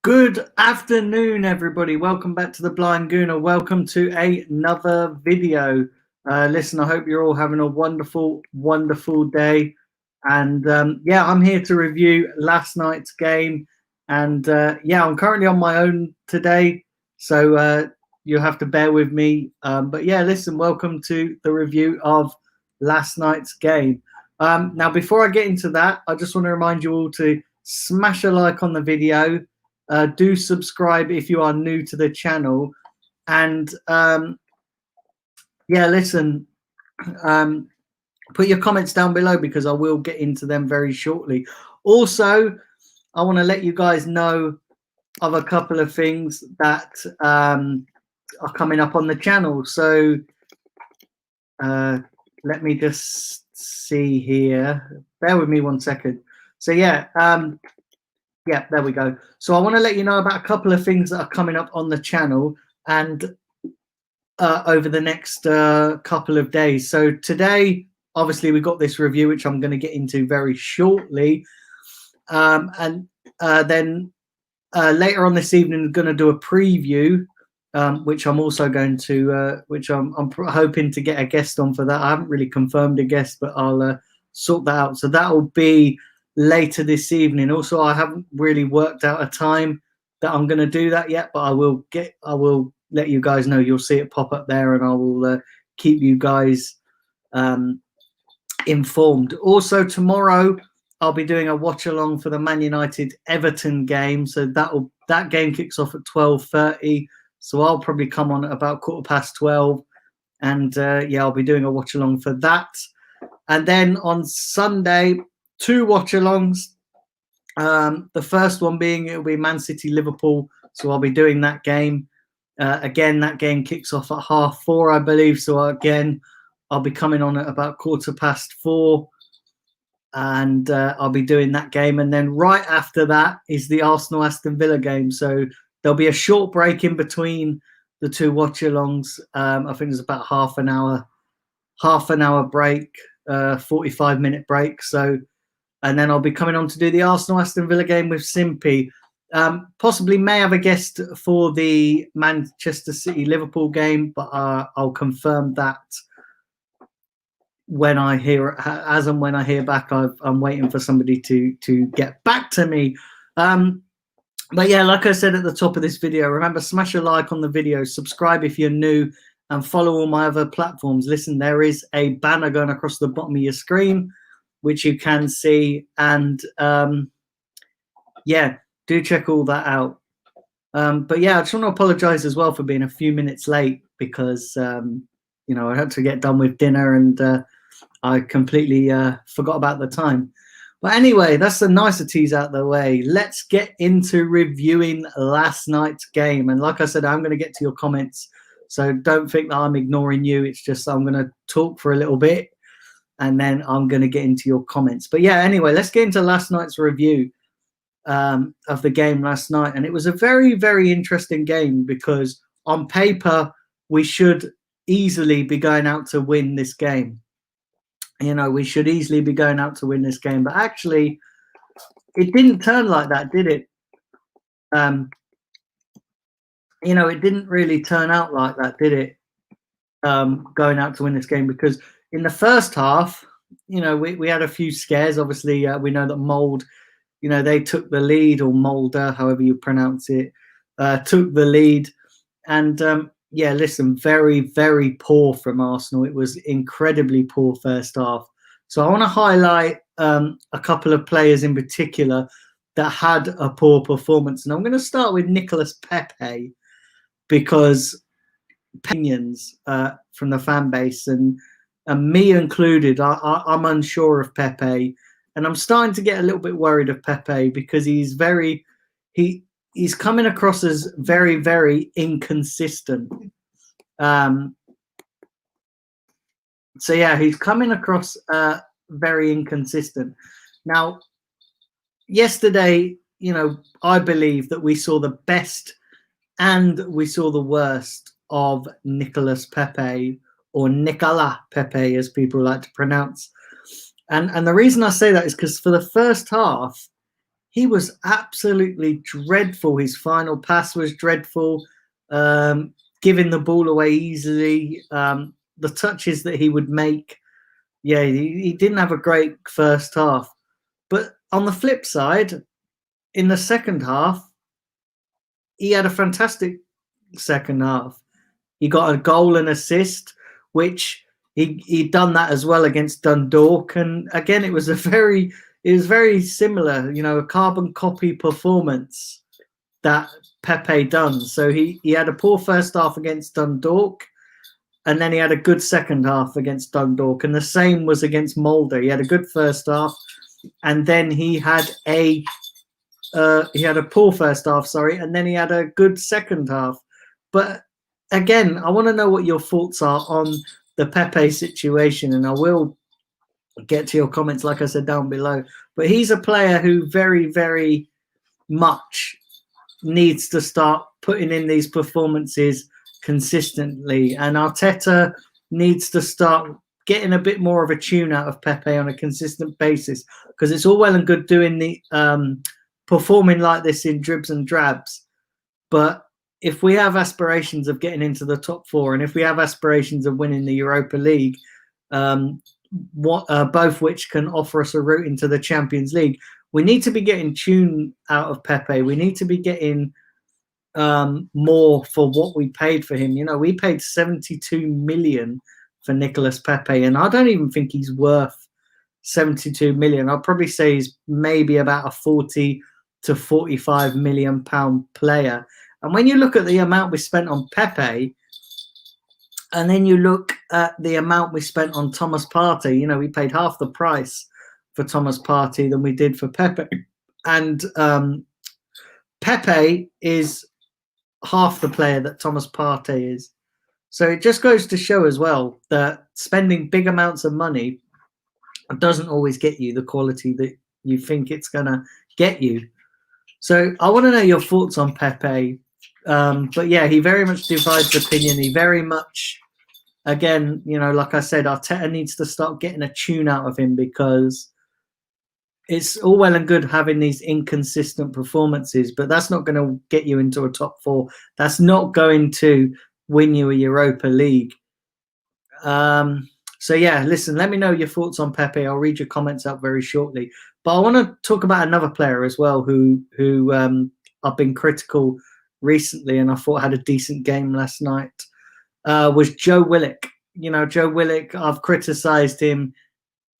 Good afternoon, everybody. Welcome back to the Blind Gooner. Welcome to another video. Listen, I hope you're all having a wonderful, wonderful day. And yeah, I'm here to review last night's game. And yeah, I'm currently on my own today, so you'll have to bear with me. But yeah, listen, welcome to the review of last night's game. Now, before I get into that, I just want to remind you all to smash a like on the video. Do subscribe if you are new to the channel, and yeah, listen, put your comments down below because I will get into them very shortly. Also, I want to let you guys know of a couple of things that are coming up on the channel. So let me just see here. Bear with me 1 second. So yeah. Yeah, there we go. So I want to let you know about a couple of things that are coming up on the channel and over the next couple of days. So today, obviously, we got this review, which I'm going to get into very shortly. And then later on this evening, I'm going to do a preview, which I'm also going to, which I'm hoping to get a guest on for that. I haven't really confirmed a guest, but I'll sort that out. So that will be later this evening. Also, I haven't really worked out a time that I'm going to do that yet, but I will let you guys know. You'll see it pop up there, and I will keep you guys informed. Also, tomorrow I'll be doing a watch along for the Man United Everton game. So that game kicks off at 12:30. So I'll probably come on at about 12:15, and yeah, I'll be doing a watch along for that. And then on Sunday, 2 watch-alongs. The first one being it'll be Man City Liverpool, so I'll be doing that game. Again, that game kicks off at 4:30, I believe. So again, I'll be coming on at about 4:15, and I'll be doing that game. And then right after that is the Arsenal Aston Villa game. So there'll be a short break in between the 2 watch-alongs. I think it's about half an hour break, 45-minute break. So. And then I'll be coming on to do the Arsenal Aston Villa game with Simpy. Possibly may have a guest for the Manchester City Liverpool game, but I'll confirm that when I hear, as and when I hear back. I'm waiting for somebody to get back to me. But yeah, like I said at the top of this video, remember, smash a like on the video, subscribe if you're new, and follow all my other platforms. Listen, there is a banner going across the bottom of your screen, which you can see, and yeah, do check all that out. But yeah, I just want to apologize as well for being a few minutes late because you know, I had to get done with dinner, and I completely forgot about the time. But anyway, that's the niceties out of the way. Let's get into reviewing last night's game. And like I said, I'm going to get to your comments, so don't think that I'm ignoring you. It's just I'm going to talk for a little bit, and then I'm going to get into your comments. But yeah, anyway, let's get into last night's review of the game last night. And it was a very, very interesting game because on paper, we should easily be going out to win this game. You know, we should easily be going out to win this game. But actually, it didn't turn like that, did it? You know, it didn't really turn out like that, did it? Going out to win this game, because in the first half, you know, we had a few scares. Obviously, we know that Molde, you know, they took the lead, or Molde, however you pronounce it, took the lead. And yeah, listen, very, very poor from Arsenal. It was incredibly poor first half. So I want to highlight a couple of players in particular that had a poor performance. And I'm going to start with Nicolas Pepe, because opinions from the fan base, and me included, I'm unsure of Pepe, and I'm starting to get a little bit worried of Pepe because he's coming across as very, very inconsistent. So yeah, he's coming across very inconsistent. Now, yesterday, you know, I believe that we saw the best and we saw the worst of Nicolas Pepe, or Nicolas Pepe, as people like to pronounce. And the reason I say that is because for the first half, he was absolutely dreadful. His final pass was dreadful, giving the ball away easily. The touches that he would make, yeah, he didn't have a great first half. But on the flip side, in the second half, he had a fantastic second half. He got a goal and assist, which he'd done that as well against Dundalk. And again, it was very similar, a carbon copy performance that Pepe done. So he had a poor first half against Dundalk, and then he had a good second half against Dundalk. And the same was against Molde. He had a good first half, and then he had a poor first half, and then he had a good second half. But again, I want to know what your thoughts are on the Pepe situation, and I will get to your comments, like I said, down below. But he's a player who very, very much needs to start putting in these performances consistently, and Arteta needs to start getting a bit more of a tune out of Pepe on a consistent basis, because it's all well and good doing the performing like this in dribs and drabs, but if we have aspirations of getting into the top four, and if we have aspirations of winning the Europa League, both which can offer us a route into the Champions League, we need to be getting tune out of Pepe. We need to be getting more for what we paid for him. We paid 72 million for Nicolas Pepe, and I don't even think he's worth 72 million. I'll probably say he's maybe about a 40 to 45 million pound player. And when you look at the amount we spent on Pepe, and then you look at the amount we spent on Thomas Partey, we paid half the price for Thomas Partey than we did for Pepe. And Pepe is half the player that Thomas Partey is. So it just goes to show as well that spending big amounts of money doesn't always get you the quality that you think it's going to get you. So I want to know your thoughts on Pepe. But yeah, he very much divides opinion. He very much, again, like I said, Arteta needs to start getting a tune out of him, because it's all well and good having these inconsistent performances, but that's not going to get you into a top four. That's not going to win you a Europa League. So yeah, listen, let me know your thoughts on Pepe. I'll read your comments out very shortly. But I want to talk about another player as well who I've been critical recently, and I thought had a decent game last night, was Joe Willock. Joe Willock, I've criticised him,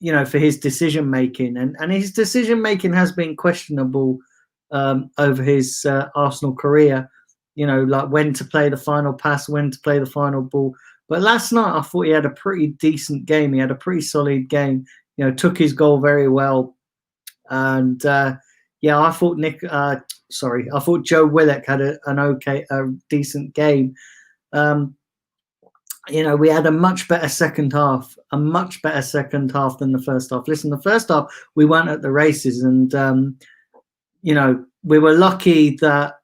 for his decision making, and his decision making has been questionable over his Arsenal career. Like when to play the final pass, when to play the final ball. But last night I thought he had a pretty decent game. He had a pretty solid game. Took his goal very well, and yeah, I thought I thought Joe Willock had a decent game. We had a much better second half than the first half. Listen, the first half we weren't at the races, and we were lucky that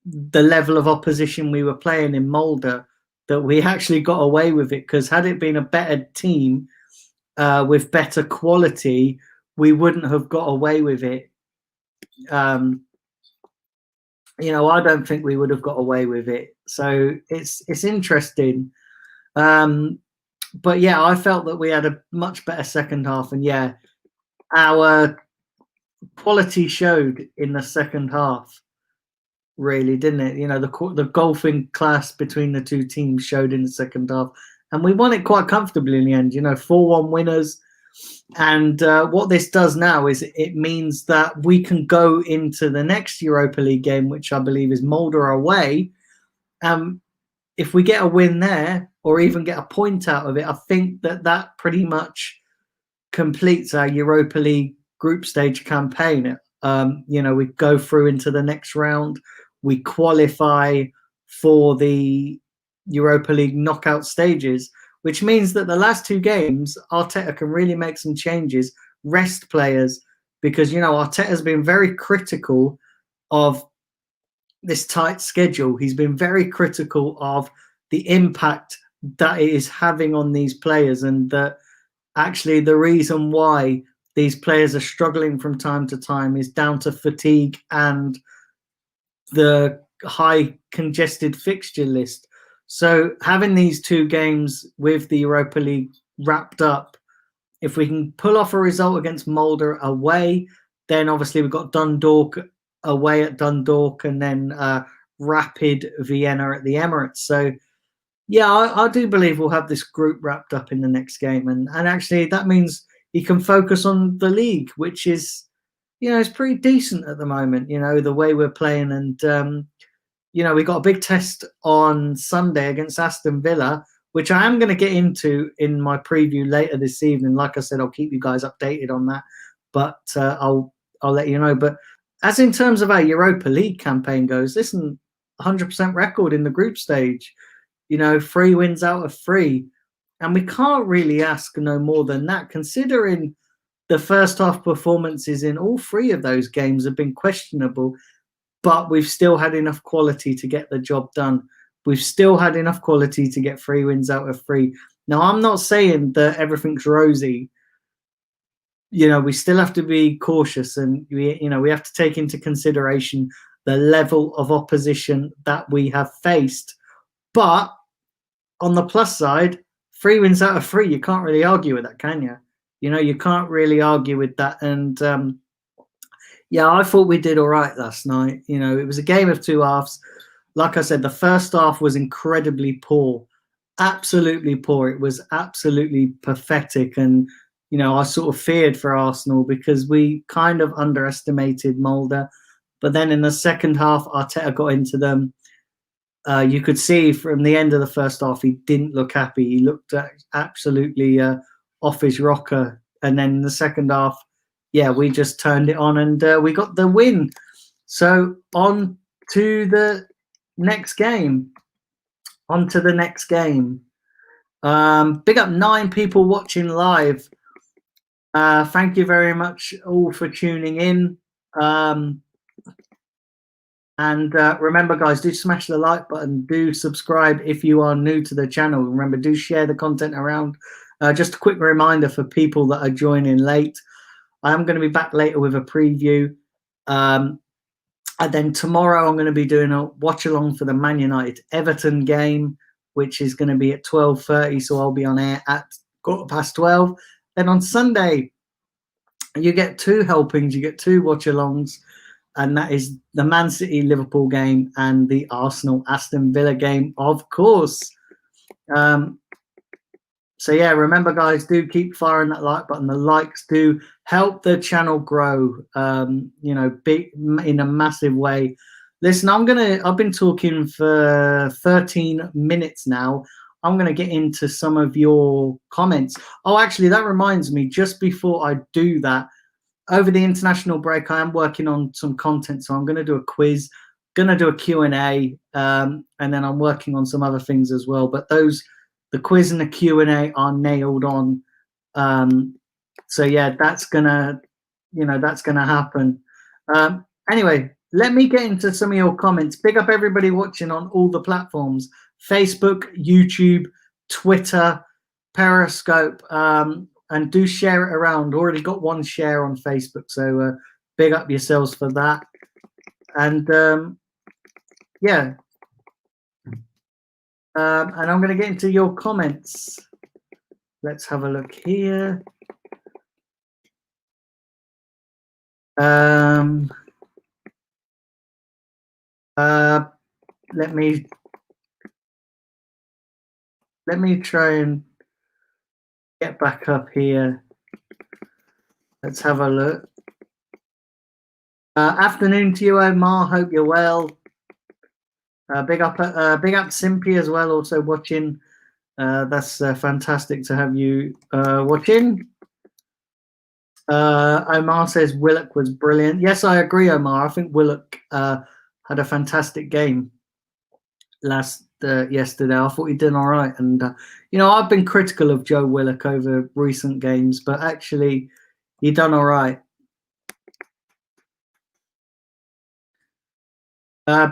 the level of opposition we were playing in Molde, that we actually got away with it, because had it been a better team with better quality, we wouldn't have got away with it. I don't think we would have got away with it. So it's interesting. But yeah, I felt that we had a much better second half, and yeah, our quality showed in the second half, really, didn't it? The golfing class between the two teams showed in the second half, and we won it quite comfortably in the end. 4-1 winners. And what this does now is it means that we can go into the next Europa League game, which I believe is Molde away. If we get a win there, or even get a point out of it, I think that pretty much completes our Europa League group stage campaign. We go through into the next round. We qualify for the Europa League knockout stages, which means that the last two games, Arteta can really make some changes, rest players, because, Arteta's been very critical of this tight schedule. He's been very critical of the impact that it is having on these players, and that actually the reason why these players are struggling from time to time is down to fatigue and the high congested fixture list. So having these 2 games with the Europa League wrapped up, if we can pull off a result against Molde away, then obviously we've got Dundalk away at Dundalk and then Rapid Vienna at the Emirates. So yeah, I do believe we'll have this group wrapped up in the next game, and actually that means he can focus on the league, which is, it's pretty decent at the moment. The way we're playing, and we got a big test on Sunday against Aston Villa, which I am going to get into in my preview later this evening. Like I said, I'll keep you guys updated on that, but I'll let you know. But as in terms of our Europa League campaign goes, listen, 100% record in the group stage. 3 wins out of 3. And we can't really ask no more than that, considering the first half performances in all 3 of those games have been questionable, but we've still had enough quality to get the job done. We've still had enough quality to get 3 wins out of 3. Now, I'm not saying that everything's rosy. We still have to be cautious, and we have to take into consideration the level of opposition that we have faced. But on the plus side, 3 wins out of 3, you can't really argue with that, can you? You can't really argue with that. And yeah, I thought we did all right last night. It was a game of 2 halves. Like I said, the first half was incredibly poor, absolutely poor. It was absolutely pathetic. And, I sort of feared for Arsenal because we kind of underestimated Molde. But then in the second half, Arteta got into them. You could see from the end of the first half, he didn't look happy. He looked absolutely off his rocker. And then in the second half, yeah, we just turned it on and we got the win. So on to the next game. Big up 9 people watching live. Thank you very much all for tuning in. And remember, guys, do smash the like button. Do subscribe if you are new to the channel. Remember, do share the content around. Just a quick reminder for people that are joining late. I am going to be back later with a preview. And then tomorrow I'm going to be doing a watch along for the Man United Everton game, which is going to be at 12:30. So I'll be on air at 12:15. Then on Sunday, you get 2 helpings. You get 2 watch alongs. And that is the Man City Liverpool game and the Arsenal Aston Villa game, of course. So yeah, remember, guys, do keep firing that like button. The likes do help the channel grow, big in a massive way. Listen, I've been talking for 13 minutes now. I'm going to get into some of your comments. Oh, actually, that reminds me, just before I do that, over the international break, I am working on some content. So I'm going to do a quiz, going to do a Q&A, and then I'm working on some other things as well. But the quiz and the Q&A are nailed on. So yeah, that's gonna happen. Anyway, let me get into some of your comments. Big up everybody watching on all the platforms: Facebook, YouTube, Twitter, Periscope, and do share it around. Already got 1 share on Facebook, so big up yourselves for that. And yeah. And I'm going to get into your comments. Let's have a look here. Let me try and get back up here. Let's have a look. Afternoon to you, Omar. Hope you're well. Big up Simpy as well, also watching. That's fantastic to have you watching. Omar says Willock was brilliant. Yes, I agree, Omar. I think Willock had a fantastic game yesterday. I thought he did all right. And, I've been critical of Joe Willock over recent games, but actually he done all right.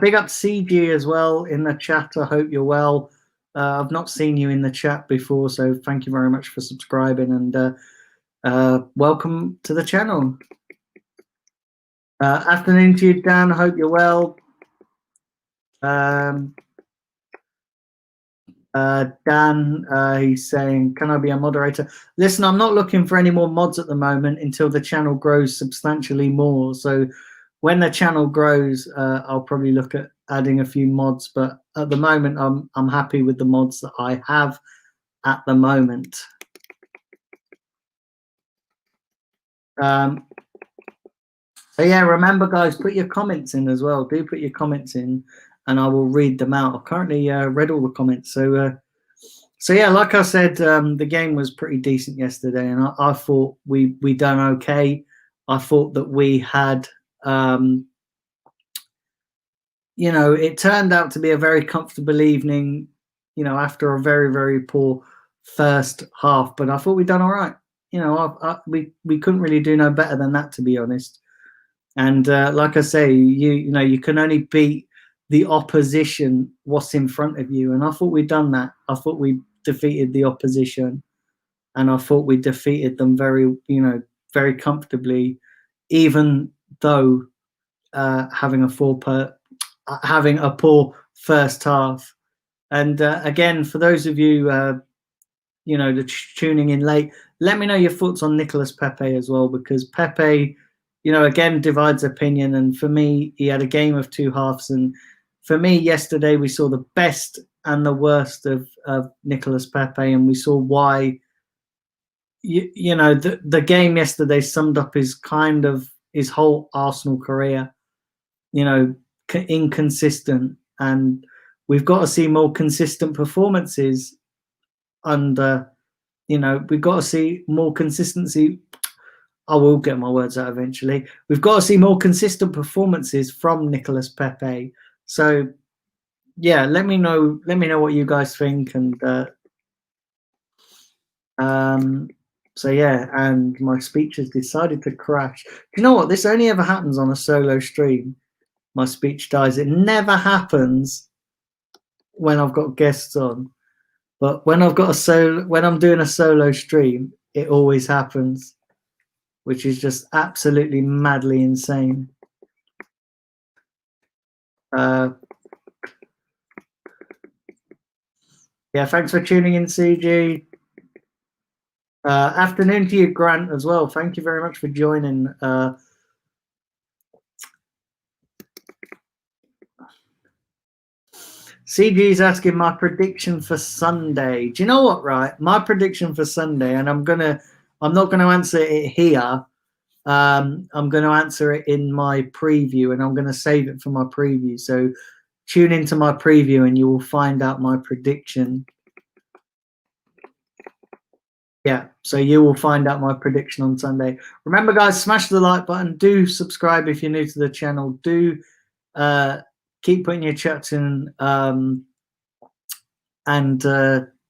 Big up CG as well in the chat. I hope you're well. I've not seen you in the chat before, so thank you very much for subscribing. And welcome to the channel. Afternoon to you, Dan. Hope you're well. Dan, he's saying, can I be a moderator? Listen, I'm not looking for any more mods at the moment until the channel grows substantially more. So when the channel grows, I'll probably look at adding a few mods. But at the moment, I'm happy with the mods that I have at the moment. So yeah, remember, guys, put your comments in as well. Do put your comments in, and I will read them out. I've currently read all the comments. So yeah, like I said, the game was pretty decent yesterday, and I thought we done okay. I thought that we had, you know, it turned out to be a very comfortable evening, you know, after a very, very poor first half. But I thought we done all right. You know, we couldn't really do no better than that, to be honest. And like I say, you know, you can only beat the opposition what's in front of you. And I thought we'd done that. I thought we defeated the opposition, and I thought we defeated them very, you know, very comfortably, even though having a poor first half. And again, for those of you, you know, tuning in late, let me know your thoughts on Nicolas Pepe as well, because Pepe, you know, again, divides opinion. And for me, he had a game of two halves. And for me, yesterday, we saw the best and the worst of Nicolas Pepe, and we saw why. You know, the game yesterday summed up his whole Arsenal career. You know, inconsistent, and we've got to see more consistent performances under. You know, we've got to see more consistency. I will get my words out eventually. We've got to see more consistent performances from Nicolas Pepe. So, yeah, let me know what you guys think. And so yeah, and my speech has decided to crash. You know what? This only ever happens on a solo stream. My speech dies. It never happens when I've got guests on. But when I'm doing a solo stream, it always happens, which is just absolutely madly insane. Yeah, thanks for tuning in, CG. Afternoon to you, Grant, as well. Thank you very much for joining. CG's asking my prediction for Sunday. Do you know what, right? My prediction for Sunday, and I'm not gonna answer it here. I'm going to answer it in my preview, and I'm going to save it for my preview. So tune into my preview and you will find out my prediction. Yeah, so you will find out my prediction on Sunday. Remember, guys, smash the like button. Do subscribe if you're new to the channel. Do keep putting your chats in.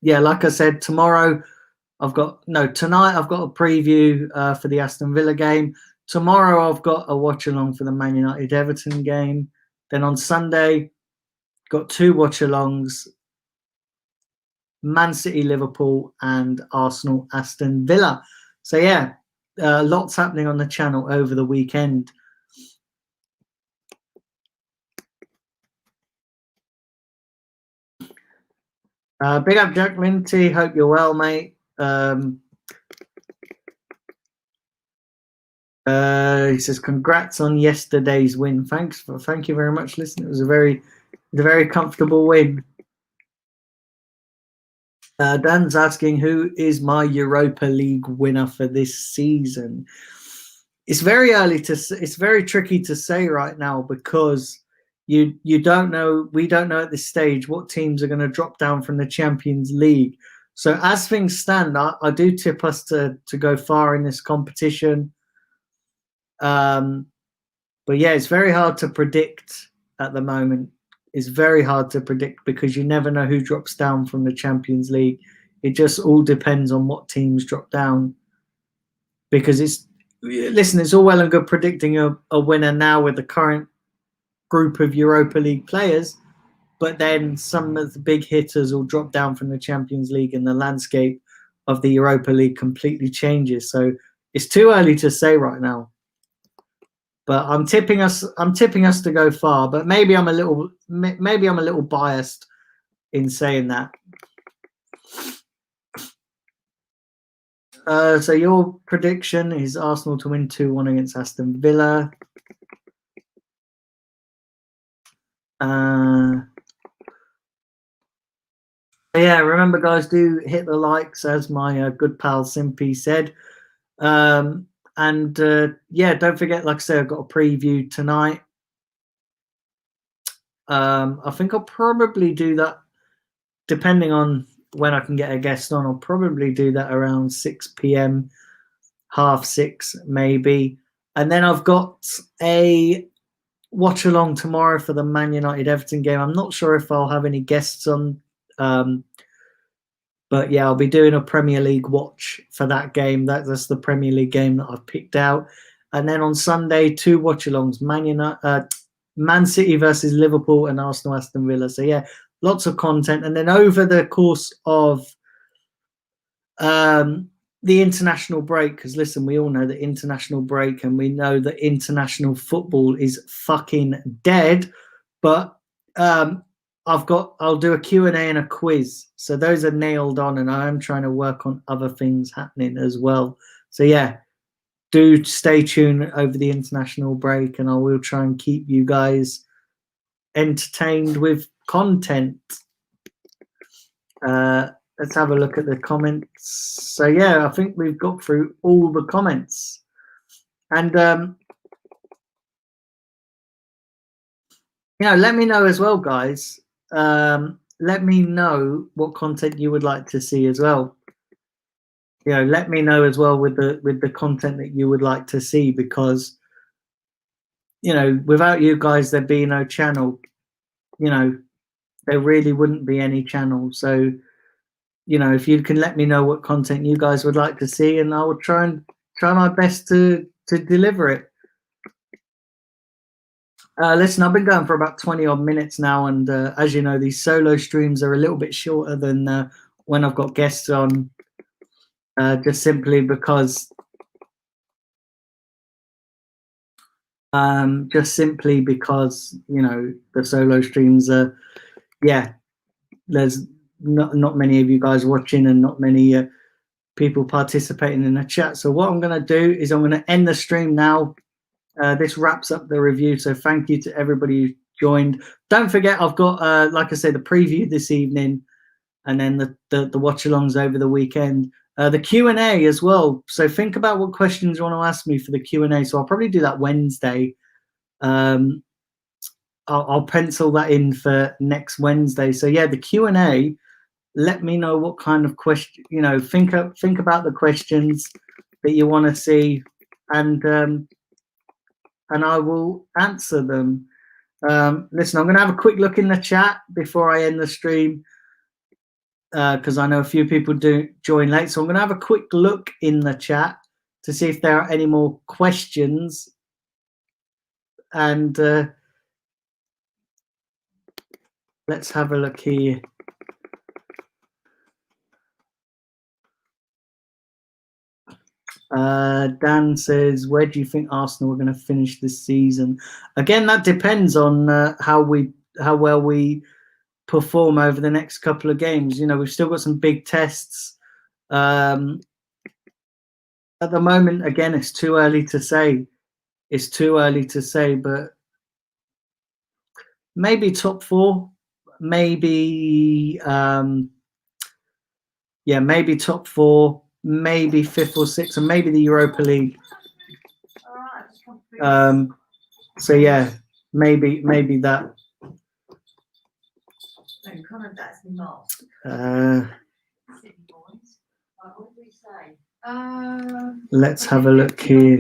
Yeah, like I said, tonight I've got a preview for the Aston Villa game. Tomorrow I've got a watch along for the Man United Everton game. Then on Sunday, got two watch alongs: Man City Liverpool and Arsenal Aston Villa. So yeah, lots happening on the channel over the weekend. Big up Jack Linty. Hope you're well, mate. He says, congrats on yesterday's win. Thank you very much. Listen, it was a very comfortable win. Dan's asking, who is my Europa League winner for this season? It's very early it's very tricky to say right now, because you don't know. We don't know at this stage what teams are going to drop down from the Champions League. So as things stand, I do tip us to go far in this competition. But yeah, it's very hard to predict at the moment. It's very hard to predict because you never know who drops down from the Champions League. It just all depends on what teams drop down. Because it's all well and good predicting a winner now with the current group of Europa League players, but then some of the big hitters will drop down from the Champions League and the landscape of the Europa League completely changes. So It's too early to say right now. But I'm tipping us to go far. But maybe I'm a little biased in saying that. So your prediction is Arsenal to win 2-1 against Aston Villa. Yeah, remember, guys, do hit the likes, as my good pal Simpy said. Yeah, don't forget, like I said, I've got a preview tonight. I think I'll probably do that, depending on when I can get a guest on. I'll probably do that around 6 p.m, 6:30 maybe. And then I've got a watch along tomorrow for the Man United Everton game. I'm not sure if I'll have any guests on. But yeah, I'll be doing a Premier League watch for that game. That's the Premier League game that I've picked out. And then on Sunday, 2 watch-alongs: Man City versus Liverpool and Arsenal Aston Villa. So yeah, lots of content. And then over the course of the international break, because listen, we all know the international break, and we know that international football is fucking dead. But I'll do a Q&A and a quiz. So those are nailed on, and I am trying to work on other things happening as well. So yeah, do stay tuned over the international break, and I will try and keep you guys entertained with content. Let's have a look at the comments. So yeah, I think we've got through all the comments. And let me know as well, guys. Let me know what content you would like to see as well. Let me know as well with the content that you would like to see, because without you guys there'd be no channel. There really wouldn't be any channel. So if you can let me know what content you guys would like to see, and I will try my best to deliver it. Listen, I've been going for about 20 odd minutes now, and as you know, these solo streams are a little bit shorter than when I've got guests on, just simply because the solo streams are, there's not many of you guys watching, and not many people participating in the chat. So what I'm going to do is I'm going to end the stream now. This wraps up the review, so thank you to everybody who joined. Don't forget, I've got like I said, the preview this evening, and then the watch-alongs over the weekend, the Q&A as well. So think about what questions you want to ask me for the Q&A. So I'll probably do that Wednesday. I'll pencil that in for next Wednesday. So yeah, the Q&A, let me know what kind of question, think about the questions that you want to see, and I will answer them. Listen, I'm going to have a quick look in the chat before I end the stream, because I know a few people do join late. So I'm going to have a quick look in the chat to see if there are any more questions. And let's have a look here. Dan says, where do you think Arsenal are going to finish this season? Again, that depends on how well we perform over the next couple of games. We've still got some big tests. At the moment, again, it's too early to say. But maybe top 4, maybe maybe top 4, maybe 5th or 6th, and maybe the Europa League. So yeah, maybe that. Let's have a look here.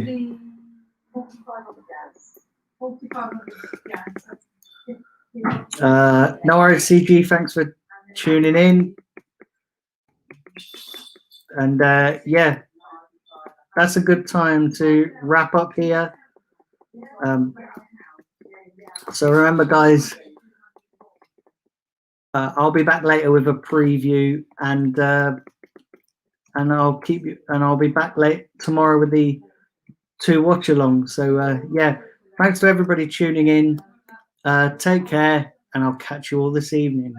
No worries, CG. Thanks for tuning in. And yeah, that's a good time to wrap up here. So remember, guys, I'll be back later with a preview, and and I'll keep you, and I'll be back late tomorrow with the 2 watch alongs. So yeah, thanks to everybody tuning in. Take care, and I'll catch you all this evening.